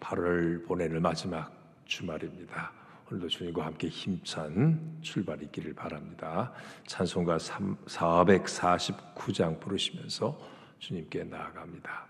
8월 보내는 마지막 주말입니다. 오늘도 주님과 함께 힘찬 출발이 있기를 바랍니다. 찬송가 449장 부르시면서 주님께 나아갑니다.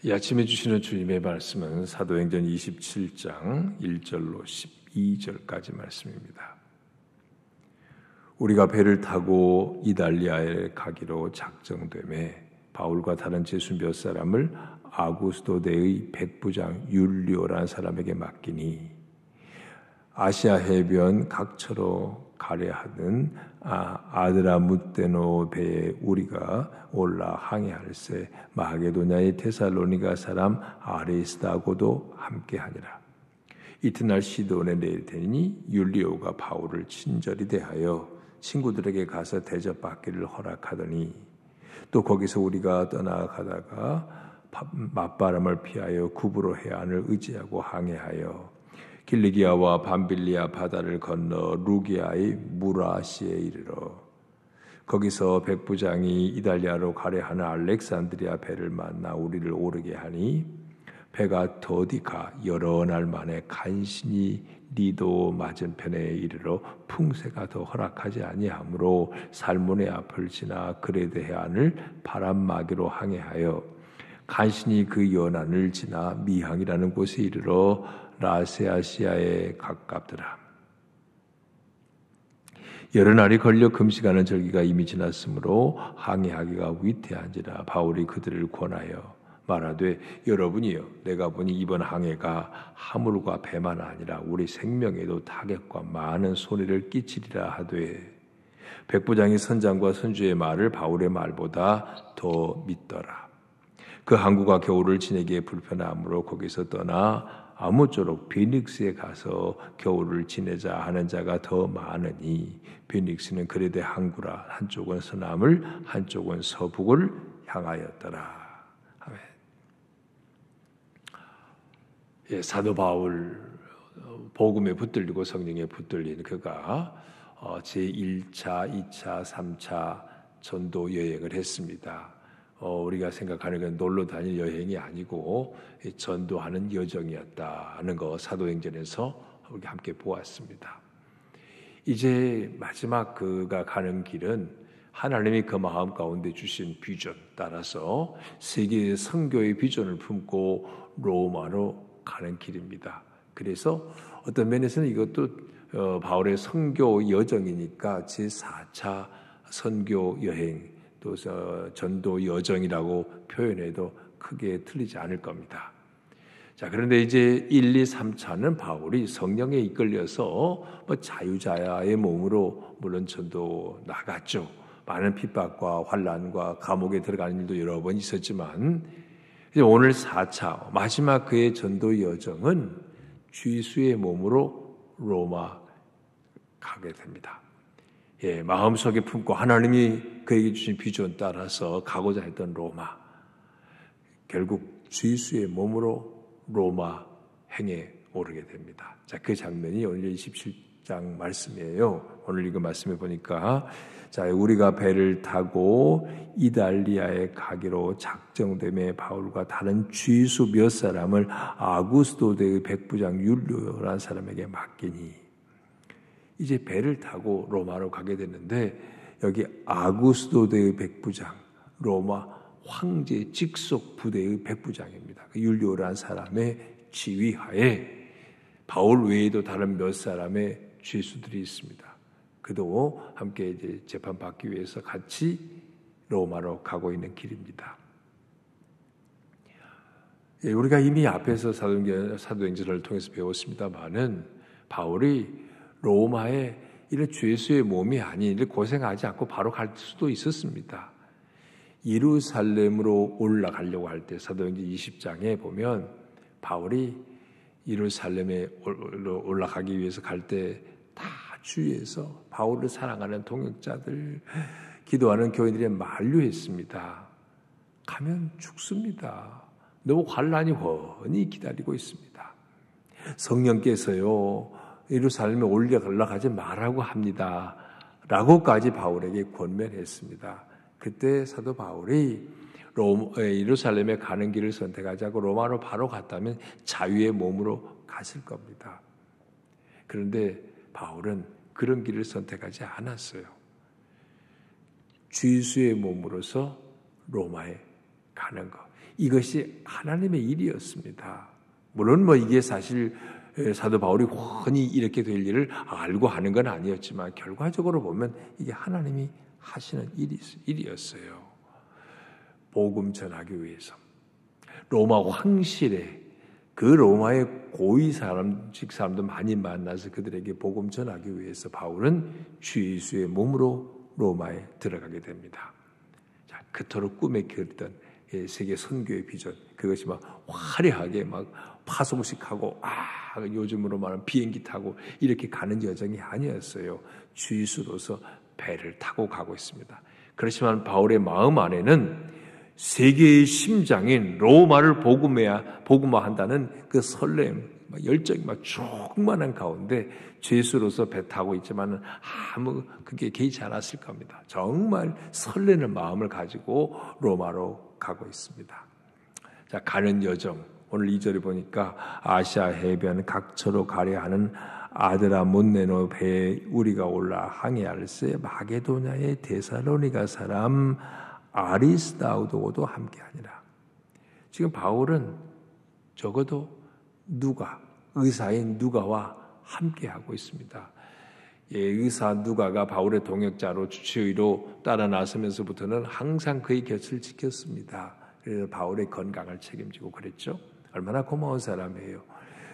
이 아침에 주시는 주님의 말씀은 사도행전 27장 1절로 12절까지 말씀입니다. 우리가 배를 타고 이달리아에 가기로 작정되매 바울과 다른 제수 몇 사람을 아구스도대의 백부장 율리오라는 사람에게 맡기니 아시아 해변 각처로 가려 하던 아드라무테노 배에 우리가 올라 항해할세 마게도냐의 데살로니가 사람 아리스다고도 함께하니라. 이튿날 시돈에 내리더니 율리오가 바울을 친절히 대하여 친구들에게 가서 대접받기를 허락하더니 또 거기서 우리가 떠나가다가 맞바람을 피하여 구브로 해안을 의지하고 항해하여 길리기아와 밤빌리아 바다를 건너 루기아의 무라시에 이르러 거기서 백부장이 이달리아로 가려 하는 알렉산드리아 배를 만나 우리를 오르게 하니 배가 더디 가 여러 날 만에 간신히 리도 맞은편에 이르러 풍세가 더 허락하지 아니하므로 살몬의 앞을 지나 그레데 해안을 바람막이로 항해하여 간신히 그 연안을 지나 미항이라는 곳에 이르러 라세아시아에 가깝더라. 여러 날이 걸려 금식하는 절기가 이미 지났으므로 항해하기가 위태한지라 바울이 그들을 권하여 말하되 여러분이여 내가 보니 이번 항해가 화물과 배만 아니라 우리 생명에도 타격과 많은 손해를 끼치리라 하되 백부장이 선장과 선주의 말을 바울의 말보다 더 믿더라. 그 항구가 겨울을 지내기에 불편하므로 거기서 떠나 아무쪼록 비닉스에 가서 겨울을 지내자 하는 자가 더 많으니 비닉스는 그레데 항구라 한쪽은 서남을 한쪽은 서북을 향하였더라. 아멘. 예, 사도 바울 복음에 붙들리고 성령에 붙들린 그가 제1차, 2차, 3차 전도 여행을 했습니다. 우리가 생각하는 건 놀러 다닐 여행이 아니고 전도하는 여정이었다는 거 사도행전에서 우리 함께 보았습니다. 이제 마지막 그가 가는 길은 하나님이 그 마음 가운데 주신 비전 따라서 세계 선교의 비전을 품고 로마로 가는 길입니다. 그래서 어떤 면에서는 이것도 바울의 선교 여정이니까 제4차 선교 여행 또 전도 여정이라고 표현해도 크게 틀리지 않을 겁니다. 자, 그런데 이제 1, 2, 3차는 바울이 성령에 이끌려서 자유자야의 몸으로 물론 전도 나갔죠. 많은 핍박과 환난과 감옥에 들어가는 일도 여러 번 있었지만 이제 오늘 4차 마지막 그의 전도 여정은 쥐수의 몸으로 로마 가게 됩니다. 예, 마음속에 품고 하나님이 그에게 주신 비전 따라서 가고자 했던 로마. 결국 쥐수의 몸으로 로마 행에 오르게 됩니다. 자, 그 장면이 오늘 27장 말씀이에요. 오늘 이거 말씀해 보니까 자, 우리가 배를 타고 이달리아에 가기로 작정됨에 바울과 다른 쥐수 몇 사람을 아구스도대의 백부장 율리오라는 사람에게 맡기니 이제 배를 타고 로마로 가게 됐는데 여기 아구스도대의 백부장, 로마 황제 직속 부대의 백부장입니다. 율리오라는 사람의 지휘하에 바울 외에도 다른 몇 사람의 죄수들이 있습니다. 그도 함께 이제 재판받기 위해서 같이 로마로 가고 있는 길입니다. 예, 우리가 이미 앞에서 사도행전을 통해서 배웠습니다만은 바울이 로마에 이런 죄수의 몸이 아닌 고생하지 않고 바로 갈 수도 있었습니다. 예루살렘으로 올라가려고 할 때 사도행전 20장에 보면 바울이 예루살렘에 올라가기 위해서 갈 때 다 주위에서 바울을 사랑하는 동역자들, 기도하는 교인들이 만류했습니다. 가면 죽습니다. 너무 환난이 훤히 기다리고 있습니다. 성령께서요 예루살렘에 올라가지 말라고 합니다. 라고까지 바울에게 권면했습니다. 그때 사도 바울이 예루살렘에 가는 길을 선택하지 않고 로마로 바로 갔다면 자유의 몸으로 갔을 겁니다. 그런데 바울은 그런 길을 선택하지 않았어요. 쥐수의 몸으로서 로마에 가는 것. 이것이 하나님의 일이었습니다. 물론 이게 사실 사도 바울이 훤히 이렇게 될 일을 알고 하는 건 아니었지만 결과적으로 보면 이게 하나님이 하시는 일이었어요. 복음 전하기 위해서 로마 황실에 그 로마의 고위 직사람도 많이 만나서 그들에게 복음 전하기 위해서 바울은 쥐수의 몸으로 로마에 들어가게 됩니다. 자, 그토록 꿈에 그렸던 세계 선교의 비전, 그것이 막 화려하게 막 파송식하고 요즘으로 말하면 비행기 타고 이렇게 가는 여정이 아니었어요. 쥐수로서 배를 타고 가고 있습니다. 그렇지만 바울의 마음 안에는 세계의 심장인 로마를 복음화한다는 그 설렘, 막 열정이 막 충만한 가운데 죄수로서 배 타고 있지만은 아무 그게 개의치 않았을 겁니다. 정말 설레는 마음을 가지고 로마로 가고 있습니다. 자, 가는 여정. 오늘 2절에 보니까 아시아 해변 각처로 가려 하는 아드라몬네노 배에 우리가 올라 항해할세 마게도냐의 데살로니가 사람 아리스다우도도 함께하니라. 지금 바울은 적어도 의사인 누가와 함께하고 있습니다. 의사 누가가 바울의 동역자로 주치의로 따라 나서면서부터는 항상 그의 곁을 지켰습니다. 그래서 바울의 건강을 책임지고 그랬죠. 얼마나 고마운 사람이에요.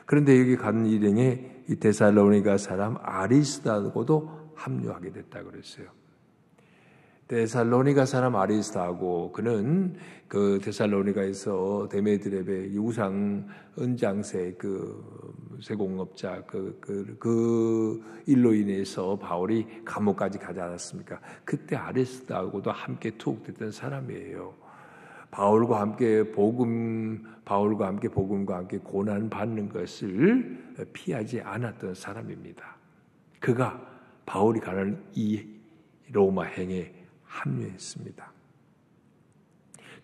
그런데 여기 간 일행에 이 데살로니가 사람 아리스다고도 합류하게 됐다 그랬어요. 데살로니가 사람 아리스다고 그는 그 데살로니가에서 데메드레베 우상 은장세 그 세공업자 그 일로 인해서 바울이 감옥까지 가지 않았습니까? 그때 아리스다하고도 함께 투옥됐던 사람이에요. 바울과 함께 복음과 함께 고난 받는 것을 피하지 않았던 사람입니다. 그가 바울이 가는 이 로마 행에 합류했습니다.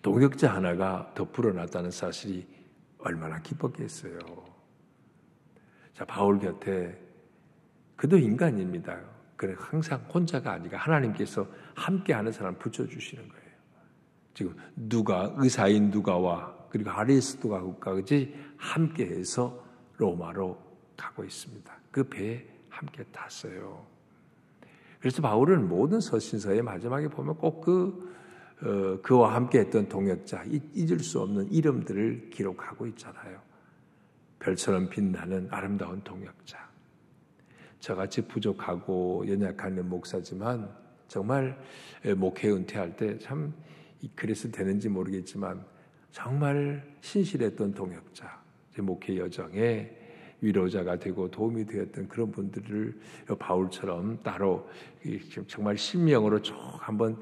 동역자 하나가 더 불어났다는 사실이 얼마나 기뻤겠어요. 자, 바울 곁에 그도 인간입니다. 그래 항상 혼자가 아니라 하나님께서 함께하는 사람 붙여주시는 거예요. 지금 의사인 누가와 그리고 아리스도가까지 함께해서 로마로 가고 있습니다. 그 배에 함께 탔어요. 그래서 바울은 모든 서신서의 마지막에 보면 꼭 그와 함께했던 동역자, 잊을 수 없는 이름들을 기록하고 있잖아요. 별처럼 빛나는 아름다운 동역자. 저같이 부족하고 연약한 목사지만 정말 목회 은퇴할 때 참 그래서 되는지 모르겠지만 정말 신실했던 동역자, 제 목회 여정에 위로자가 되고 도움이 되었던 그런 분들을 바울처럼 따로 정말 실명으로 쭉 한번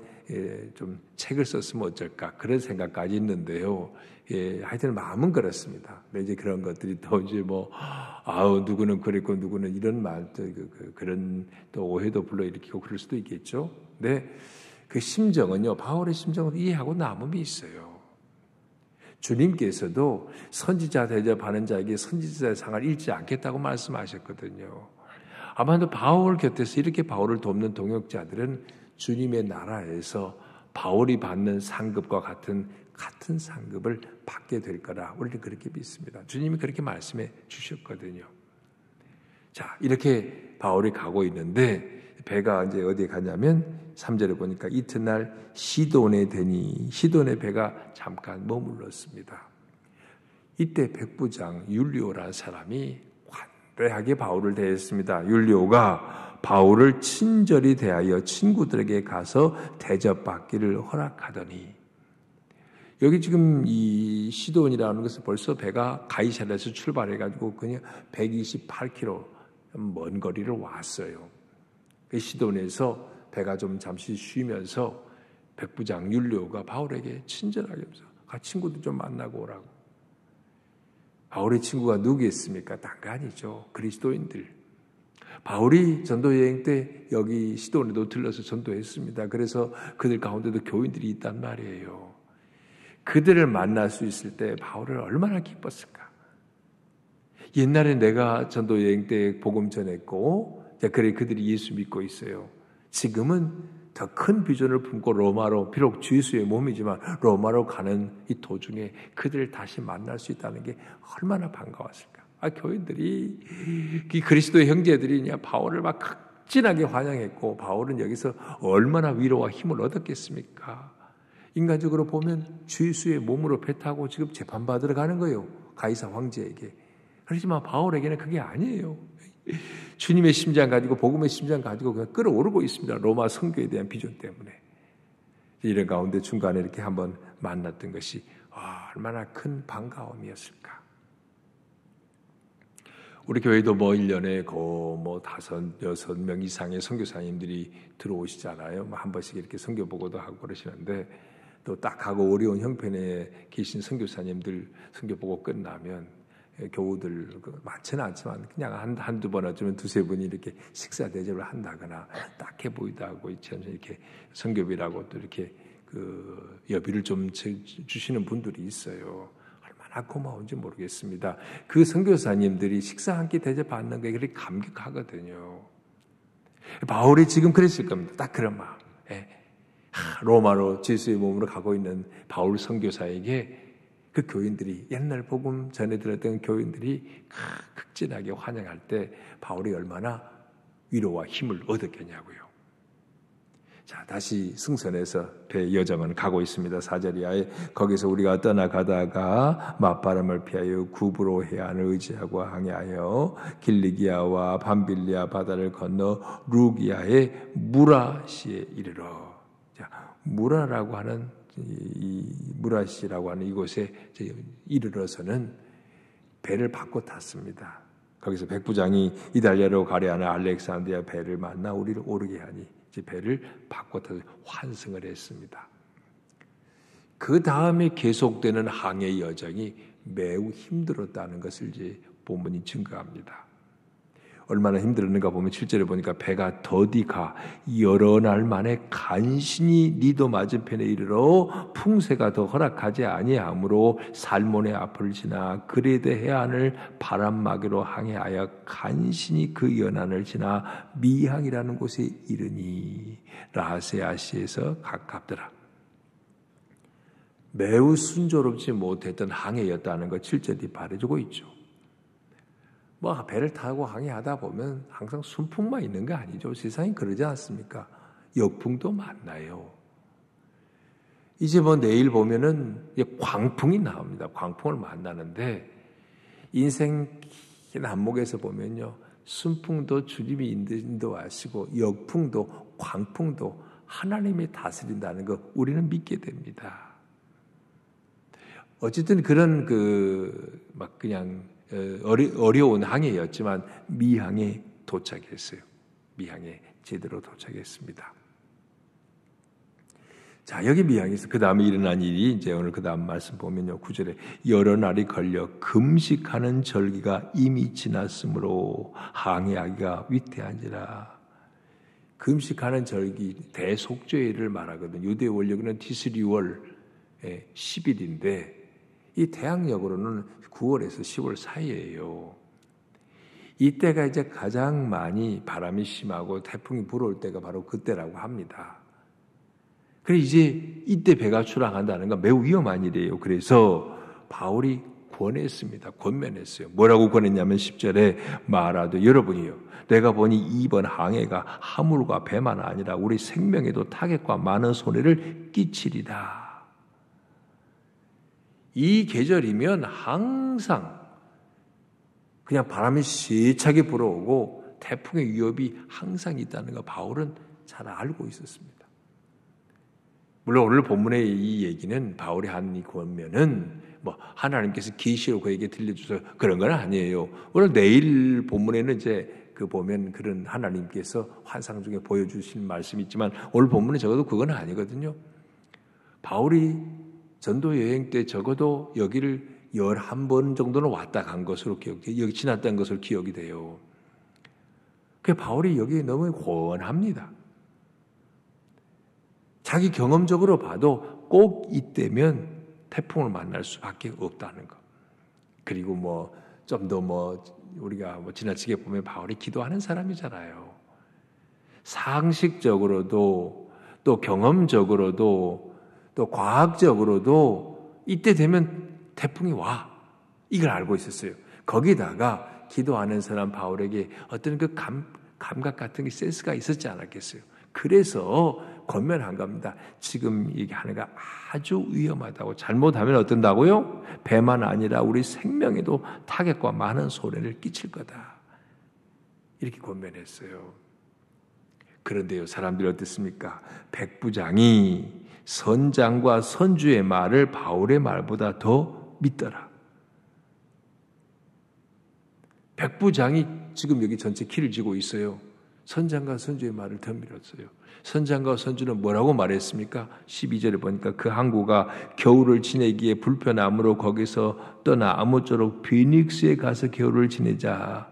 좀 책을 썼으면 어쩔까 그런 생각까지 있는데요. 하여튼 마음은 그렇습니다. 이제 그런 것들이 또 이제 누구는 그랬고 누구는 이런 말도 그런 또 오해도 불러일으키고 그럴 수도 있겠죠. 근데 그 심정은요, 바울의 심정을 이해하고 남음이 있어요. 주님께서도 선지자 대접하는 자에게 선지자의 상을 잃지 않겠다고 말씀하셨거든요. 아마도 바울 곁에서 이렇게 바울을 돕는 동역자들은 주님의 나라에서 바울이 받는 상급과 같은 상급을 받게 될 거라 우리는 그렇게 믿습니다. 주님이 그렇게 말씀해 주셨거든요. 자, 이렇게 바울이 가고 있는데 배가 이제 어디에 가냐면 3절에 보니까 이튿날 시돈에 되니 시돈의 배가 잠깐 머물렀습니다. 이때 백부장 율리오라는 사람이 관대하게 바울을 대했습니다. 율리오가 바울을 친절히 대하여 친구들에게 가서 대접받기를 허락하더니 여기 지금 이 시돈이라는 것은 벌써 배가 가이사랴에서 출발해가지고 그냥 128km 먼 거리를 왔어요. 시돈에서 배가 좀 잠시 쉬면서 백부장 율리오가 바울에게 친절하게 하면서 친구도 좀 만나고 오라고. 바울의 친구가 누구겠습니까? 딴 거 아니죠. 그리스도인들. 바울이 전도 여행 때 여기 시돈에도 들러서 전도했습니다. 그래서 그들 가운데도 교인들이 있단 말이에요. 그들을 만날 수 있을 때 바울을 얼마나 기뻤을까? 옛날에 내가 전도 여행 때 복음 전했고 그래 그들이 예수 믿고 있어요. 지금은 더 큰 비전을 품고 로마로 비록 죄수의 몸이지만 로마로 가는 이 도중에 그들을 다시 만날 수 있다는 게 얼마나 반가웠을까. 교인들이 그리스도의 형제들이 바울을 막 극진하게 환영했고 바울은 여기서 얼마나 위로와 힘을 얻었겠습니까? 인간적으로 보면 죄수의 몸으로 배 타고 지금 재판받으러 가는 거예요. 가이사 황제에게. 그렇지만 바울에게는 그게 아니에요. 주님의 심장 가지고 복음의 심장 가지고 그냥 끌어오르고 있습니다. 로마 선교에 대한 비전 때문에. 이런 가운데 중간에 이렇게 한번 만났던 것이 얼마나 큰 반가움이었을까. 우리 교회도 1년에 5, 6명 이상의 선교사님들이 들어오시잖아요. 한 번씩 이렇게 선교 보고도 하고 그러시는데 또 딱 하고 어려운 형편에 계신 선교사님들 선교 보고 끝나면 교우들 많지는 않지만 그냥 한두 번 어쩌면 두세 분이 이렇게 식사 대접을 한다거나 딱해 보이다 하고 이렇게 성교비라고 또 이렇게 그 여비를 좀 주시는 분들이 있어요. 얼마나 고마운지 모르겠습니다. 그 선교사님들이 식사 한 끼 대접받는 게 그렇게 감격하거든요. 바울이 지금 그랬을 겁니다. 딱 그런 마음. 로마로 예수의 몸으로 가고 있는 바울 선교사에게 그 교인들이 옛날 복음 전해 들었던 교인들이 극진하게 환영할 때 바울이 얼마나 위로와 힘을 얻었겠냐고요. 자, 다시 승선해서 배 여정은 가고 있습니다. 4절 이하에 거기서 우리가 떠나가다가 맞바람을 피하여 구브로 해안을 의지하고 항해하여 길리기아와 밤빌리아 바다를 건너 루기아의 무라시에 이르러. 자, 무라라고 하는 이 무라시라고 하는 이곳에 이르러서는 배를 바꿔 탔습니다. 거기서 백부장이 이달리아로 가려 하는 알렉산드리아 배를 만나 우리를 오르게 하니 이제 배를 바꿔 타서 환승을 했습니다. 그 다음에 계속되는 항해 여정이 매우 힘들었다는 것을 이제 본문이 증거합니다. 얼마나 힘들었는가 보면 7절에 보니까 배가 더디가 여러 날 만에 간신히 니도 맞은편에 이르러 풍세가 더 허락하지 아니하므로 살몬의 앞을 지나 그레데 해안을 바람막이로 항해하여 간신히 그 연안을 지나 미항이라는 곳에 이르니 라세아시에서 가깝더라. 매우 순조롭지 못했던 항해였다는 것 7절이 말해주고 있죠. 뭐 배를 타고 항해하다 보면 항상 순풍만 있는 거 아니죠. 세상이 그러지 않습니까? 역풍도 만나요. 이제 뭐 내일 보면은 광풍이 나옵니다. 광풍을 만나는데 인생 긴 안목에서 보면요. 순풍도 주님이 인도하시고 역풍도 광풍도 하나님이 다스린다는 거 우리는 믿게 됩니다. 어쨌든 그런 막 그냥 어려운 항해였지만 미항에 도착했어요. 미항에 제대로 도착했습니다. 자, 여기 미항에서 그 다음에 일어난 일이 이제 오늘 그 다음 말씀 보면요. 9절에 여러 날이 걸려 금식하는 절기가 이미 지났으므로 항해하기가 위태한지라. 금식하는 절기 대속죄일을 말하거든요. 유대 원력은 티스리월 10일인데 이 태양력으로는 9월에서 10월 사이예요. 이때가 이제 가장 많이 바람이 심하고 태풍이 불어올 때가 바로 그때라고 합니다. 그래서 이제 이때 배가 출항한다는 건 매우 위험한 일이에요. 그래서 바울이 권했습니다. 권면했어요. 뭐라고 권했냐면 10절에 말하되 여러분이요. 내가 보니 이번 항해가 화물과 배만 아니라 우리 생명에도 타격과 많은 손해를 끼치리다. 이 계절이면 항상 그냥 바람이 세차게 불어오고 태풍의 위협이 항상 있다는 거 바울은 잘 알고 있었습니다. 물론 오늘 본문의 이 얘기는 바울이 한 이 권면은 뭐 하나님께서 계시로 그에게 들려주셔서 그런 건 아니에요. 오늘 내일 본문에는 이제 보면 그런 하나님께서 환상 중에 보여주신 말씀이 있지만 오늘 본문은 적어도 그건 아니거든요. 바울이 전도 여행 때 적어도 여기를 11번 정도는 왔다 간 것으로 기억돼요. 여기 지났다는 것으로 기억이 돼요. 그 바울이 여기에 너무 권합니다. 자기 경험적으로 봐도 꼭 이때면 태풍을 만날 수밖에 없다는 것. 그리고 좀 더 우리가 지나치게 보면 바울이 기도하는 사람이잖아요. 상식적으로도 또 경험적으로도 또 과학적으로도 이때 되면 태풍이 와. 이걸 알고 있었어요. 거기다가 기도하는 사람 바울에게 어떤 그 감각 같은 게 센스가 있었지 않았겠어요. 그래서 권면한 겁니다. 지금 얘기하는 거 아주 위험하다고. 잘못하면 어떤다고요? 배만 아니라 우리 생명에도 타격과 많은 손해를 끼칠 거다. 이렇게 권면했어요. 그런데요, 사람들이 어땠습니까? 백부장이 선장과 선주의 말을 바울의 말보다 더 믿더라. 백부장이 지금 여기 전체 키를 쥐고 있어요. 선장과 선주의 말을 더 밀었어요. 선장과 선주는 뭐라고 말했습니까? 12절에 보니까 그 항구가 겨울을 지내기에 불편함으로 거기서 떠나 아무쪼록 베닉스에 가서 겨울을 지내자.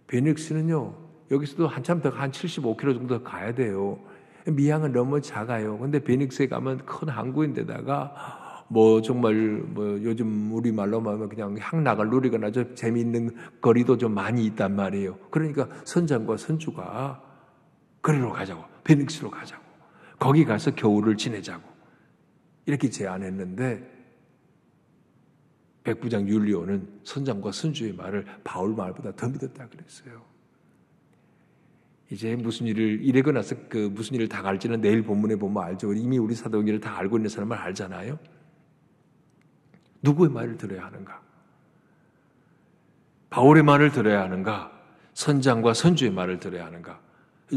베닉스는요, 여기서도 한참 더 한 75km 정도 가야 돼요. 미항은 너무 작아요. 근데 베닉스에 가면 큰 항구인데다가 정말 요즘 우리 말로 말하면 그냥 향락을 누리거나 좀 재미있는 거리도 좀 많이 있단 말이에요. 그러니까 선장과 선주가 거리로 가자고, 베닉스로 가자고, 거기 가서 겨울을 지내자고 이렇게 제안했는데 백부장 율리오는 선장과 선주의 말을 바울 말보다 더 믿었다 그랬어요. 이제 무슨 일을 이래고 나서 무슨 일을 다 갈지는 내일 본문에 보면 알죠. 이미 우리 사도행전을 다 알고 있는 사람은 알잖아요. 누구의 말을 들어야 하는가? 바울의 말을 들어야 하는가? 선장과 선주의 말을 들어야 하는가?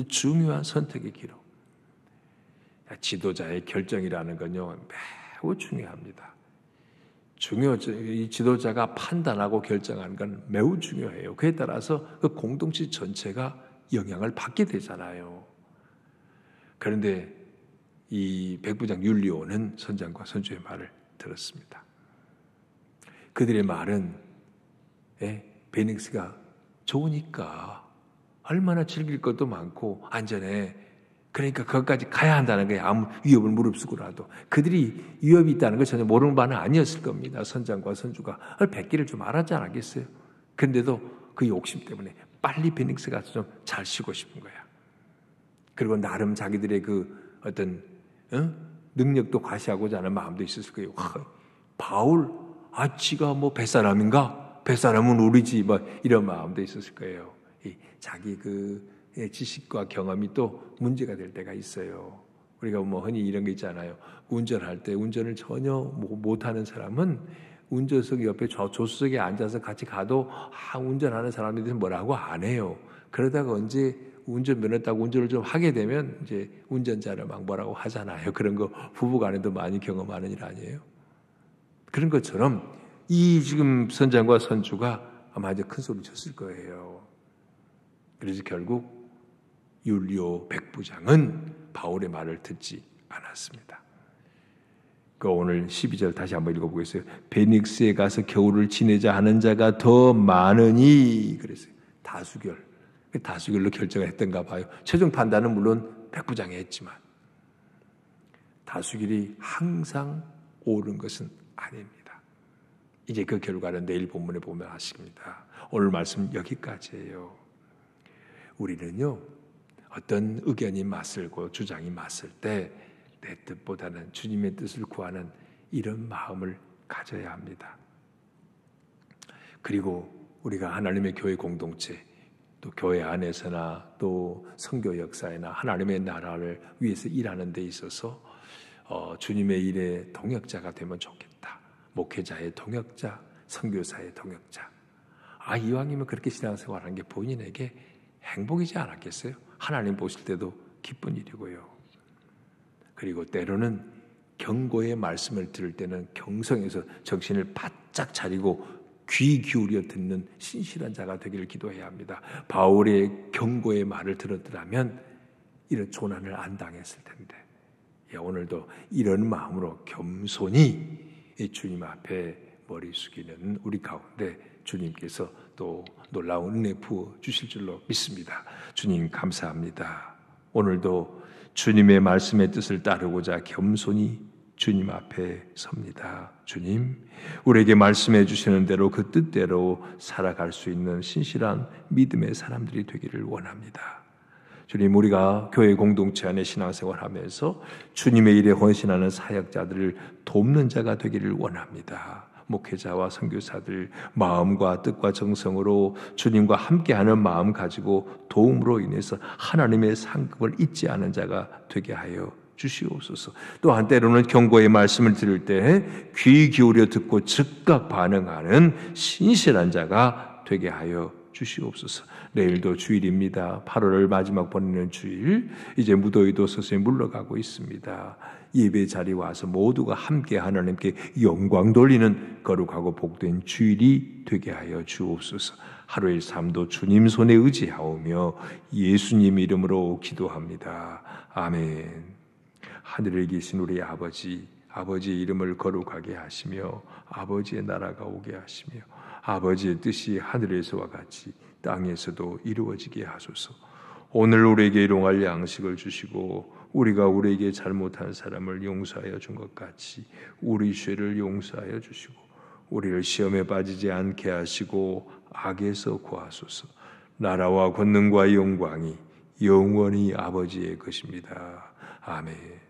중요한 선택의 기록. 지도자의 결정이라는 건요, 매우 중요합니다. 이 지도자가 판단하고 결정하는 건 매우 중요해요. 그에 따라서 그 공동체 전체가 영향을 받게 되잖아요. 그런데 이 백부장 율리오는 선장과 선주의 말을 들었습니다. 그들의 말은 베닉스가 좋으니까 얼마나 즐길 것도 많고 안전해. 그러니까 거기까지 가야 한다는 거예요. 아무 위협을 무릅쓰고라도. 그들이 위협이 있다는 걸 전혀 모르는 바는 아니었을 겁니다. 선장과 선주가 뵙기를 좀 알았지 않았겠어요? 그런데도 그 욕심 때문에 빨리 베닉스 가서 좀 잘 쉬고 싶은 거야. 그리고 나름 자기들의 그 어떤 능력도 과시하고자 하는 마음도 있었을 거예요. 바울, 지가 뱃사람인가? 뱃사람은 우리지. 이런 마음도 있었을 거예요. 자기 지식과 경험이 또 문제가 될 때가 있어요. 우리가 흔히 이런 게 있잖아요. 운전할 때 운전을 전혀 못하는 사람은 운전석 옆에 조수석에 앉아서 같이 가도 운전하는 사람에 대해서 뭐라고 안 해요. 그러다가 언제 운전면허 따고 운전을 좀 하게 되면 이제 운전자를 막 뭐라고 하잖아요. 그런 거 부부간에도 많이 경험하는 일 아니에요? 그런 것처럼 이 지금 선장과 선주가 아마 이제 큰 소리 쳤을 거예요. 그래서 결국 율리오 백부장은 바울의 말을 듣지 않았습니다. 오늘 12절 다시 한번 읽어보겠어요. 베닉스에 가서 겨울을 지내자 하는 자가 더 많으니 그랬어요. 다수결로 결정을 했던가 봐요. 최종 판단은 물론 백부장이 했지만 다수결이 항상 옳은 것은 아닙니다. 이제 그 결과는 내일 본문에 보면 아십니다. 오늘 말씀 여기까지예요. 우리는요, 어떤 의견이 맞설고 주장이 맞설 때 내 뜻보다는 주님의 뜻을 구하는 이런 마음을 가져야 합니다. 그리고 우리가 하나님의 교회 공동체, 또 교회 안에서나 또 선교 역사에나 하나님의 나라를 위해서 일하는 데 있어서 주님의 일에 동역자가 되면 좋겠다. 목회자의 동역자, 선교사의 동역자. 이왕이면 그렇게 신앙생활하는 게 본인에게 행복이지 않았겠어요? 하나님 보실 때도 기쁜 일이고요. 그리고 때로는 경고의 말씀을 들을 때는 경성에서 정신을 바짝 차리고 귀 기울여 듣는 신실한 자가 되기를 기도해야 합니다. 바울의 경고의 말을 들었더라면 이런 조난을 안 당했을 텐데 오늘도 이런 마음으로 겸손히 주님 앞에 머리 숙이는 우리 가운데 주님께서 또 놀라운 은혜 부어 주실 줄로 믿습니다. 주님 감사합니다. 오늘도 주님의 말씀의 뜻을 따르고자 겸손히 주님 앞에 섭니다. 주님, 우리에게 말씀해 주시는 대로 그 뜻대로 살아갈 수 있는 신실한 믿음의 사람들이 되기를 원합니다. 주님, 우리가 교회 공동체 안에 신앙생활하면서 주님의 일에 헌신하는 사역자들을 돕는 자가 되기를 원합니다. 목회자와 선교사들 마음과 뜻과 정성으로 주님과 함께하는 마음 가지고 도움으로 인해서 하나님의 상급을 잊지 않은 자가 되게 하여 주시옵소서. 또한 때로는 경고의 말씀을 들을 때 귀 기울여 듣고 즉각 반응하는 신실한 자가 되게 하여 주시옵소서. 내일도 주일입니다. 8월을 마지막 보내는 주일, 이제 무더위도 서서히 물러가고 있습니다. 예배 자리에 와서 모두가 함께 하나님께 영광 돌리는 거룩하고 복된 주일이 되게 하여 주옵소서. 하루의 삶도 주님 손에 의지하오며 예수님 이름으로 기도합니다. 아멘. 하늘에 계신 우리 아버지, 아버지의 이름을 거룩하게 하시며 아버지의 나라가 오게 하시며 아버지의 뜻이 하늘에서와 같이 땅에서도 이루어지게 하소서. 오늘 우리에게 일용할 양식을 주시고 우리가 우리에게 잘못한 사람을 용서하여 준 것 같이 우리 죄를 용서하여 주시고 우리를 시험에 빠지지 않게 하시고 악에서 구하소서. 나라와 권능과 영광이 영원히 아버지의 것입니다. 아멘.